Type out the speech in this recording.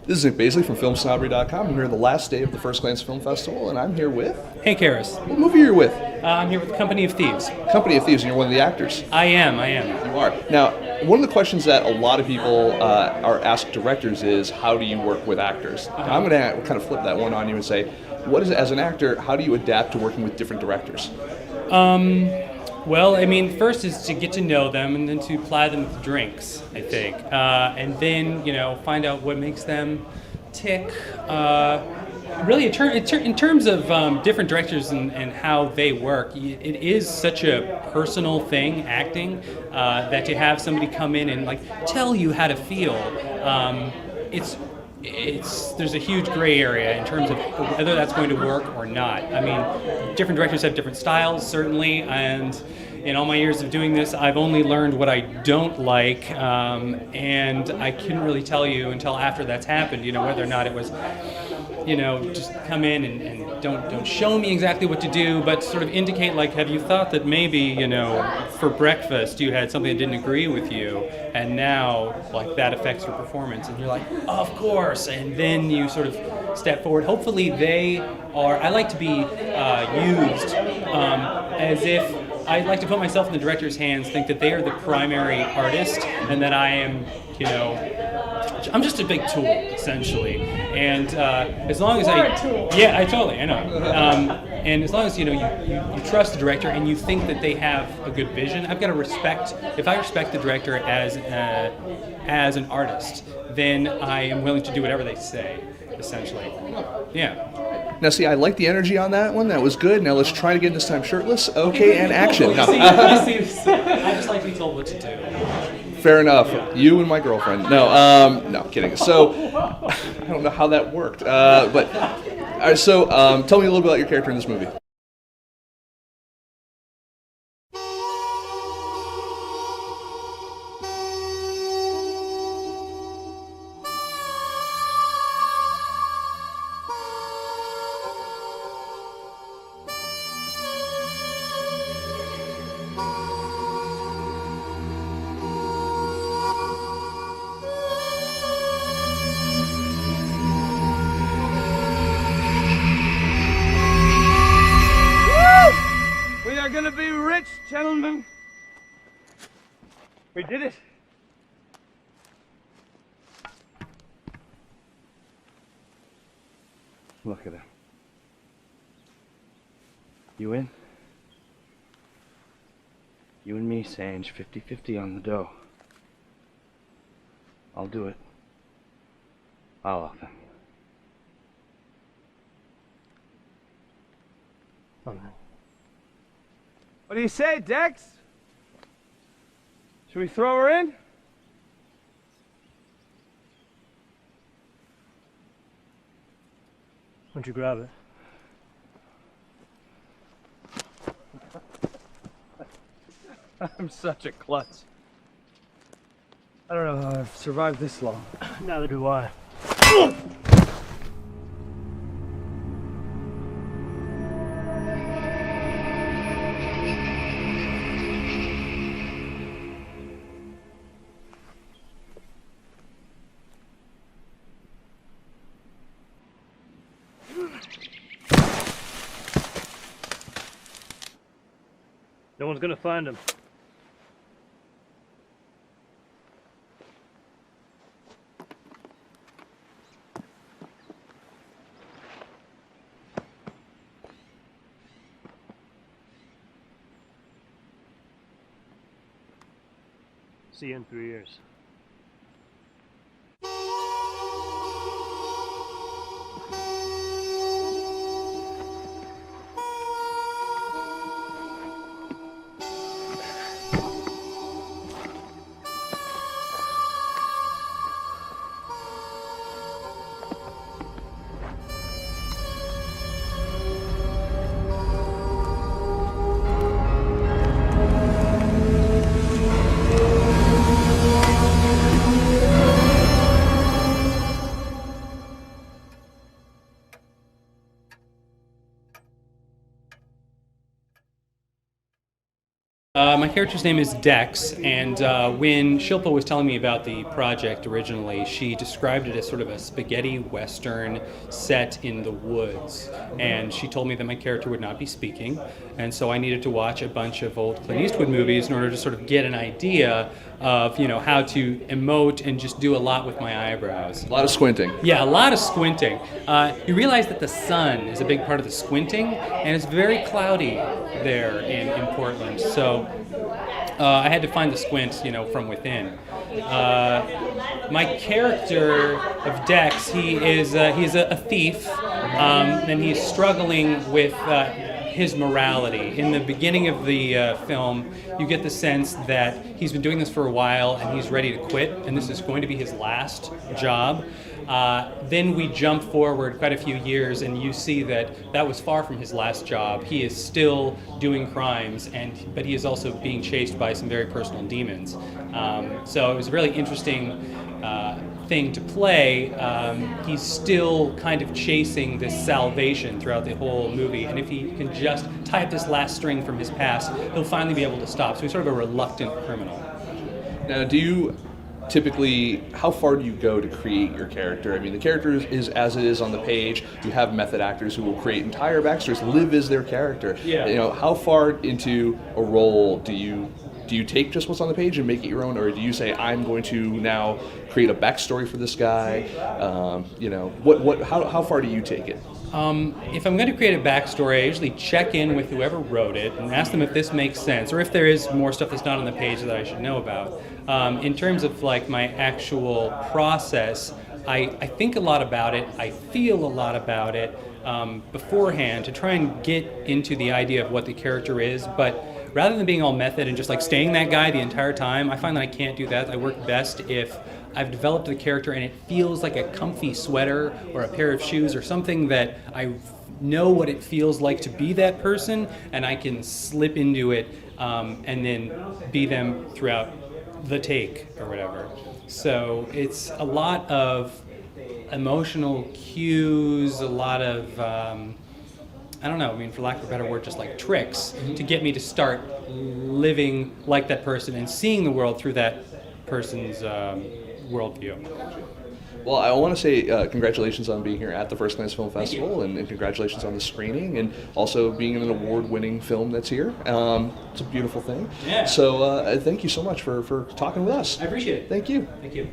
This is Nick Baisley from FilmSnobbery.com. I'm here the last day of the FirstGlance Film Festival, and I'm here with... Hey, Karis. What movie are you with? I'm here with Company of Thieves. Company of Thieves, and you're one of the actors. I am. You are. Now, one of the questions that a lot of people are asked directors is, how do you work with actors? Now, I'm going to kind of flip that one on you and say, what is it, as an actor, how do you adapt to working with different directors? Well, I mean, first is to get to know them and then to ply them with drinks, I think. And then, find out what makes them tick. Really, in terms of different directors and how they work, it is such a personal thing, acting, that to have somebody come in and tell you how to feel, there's a huge gray area in terms of whether that's going to work or not. I mean, different directors have different styles, certainly, and in all my years of doing this, I've only learned what I don't like, and I couldn't really tell you until after that's happened, whether or not it was, just come in and don't show me exactly what to do, but sort of indicate, have you thought that maybe, for breakfast you had something that didn't agree with you, and now, that affects your performance, and you're like, of course, and then you sort of step forward. Hopefully I like to be used as if, I like to put myself in the director's hands, think that they are the primary artist, and that I am, I'm just a big tool, essentially. And as long as I know. And as long as you trust the director and you think that they have a good vision, I've got to respect. If I respect the director as an artist, then I am willing to do whatever they say, essentially. Yeah. Now, see, I like the energy on that one. That was good. Now let's try to get this time shirtless. Okay, and action. No. I just like to be told what to do. Fair enough. Yeah. You and my girlfriend. No, kidding. So, I don't know how that worked. Tell me a little bit about your character in this movie. We are gonna be rich, gentlemen. We did it. Look at him. You in? You and me, Sange, 50-50 on the dough. I'll do it. I'll off him. All right. What do you say, Dex? Should we throw her in? Why don't you grab it? I'm such a klutz. I don't know how I've survived this long. Neither do I. No one's gonna find him. See you in 3 years. My character's name is Dex, and when Shilpa was telling me about the project originally, she described it as sort of a spaghetti western set in the woods. And she told me that my character would not be speaking, and so I needed to watch a bunch of old Clint Eastwood movies in order to sort of get an idea of, how to emote and just do a lot with my eyebrows. A lot of squinting. Yeah, a lot of squinting. You realize that the sun is a big part of the squinting, and it's very cloudy there in Portland. So I had to find the squint, from within. My character of Dex, he's a thief, and he's struggling with his morality. In the beginning of the film, you get the sense that he's been doing this for a while and he's ready to quit, and this is going to be his last job. Then we jump forward quite a few years and you see that was far from his last job. He is still doing crimes, but he is also being chased by some very personal demons. So it was a really interesting thing to play. He's still kind of chasing this salvation throughout the whole movie, and if he can just tie up this last string from his past, he'll finally be able to stop. So he's sort of a reluctant criminal. Now, do you typically, how far do you go to create your character? I mean, the character is as it is on the page. You have method actors who will create entire backstories, live as their character. Yeah. How far into a role do you take just what's on the page and make it your own, or do you say, I'm going to now create a backstory for this guy? How far do you take it? If I'm going to create a backstory, I usually check in with whoever wrote it and ask them if this makes sense, or if there is more stuff that's not on the page that I should know about. In terms of my actual process, I think a lot about it, I feel a lot about it beforehand to try and get into the idea of what the character is, but rather than being all method and just staying that guy the entire time, I find that I can't do that. I work best if I've developed the character and it feels like a comfy sweater or a pair of shoes or something that I know what it feels like to be that person, and I can slip into it and then be them throughout the take or whatever. So it's a lot of emotional cues, a lot of for lack of a better word, just tricks to get me to start living like that person and seeing the world through that person's worldview. Well, I want to say congratulations on being here at the FirstGlance Film Festival, and congratulations on the screening, and also being in an award-winning film that's here. It's a beautiful thing. Yeah. So thank you so much for talking with us. I appreciate it. Thank you. Thank you.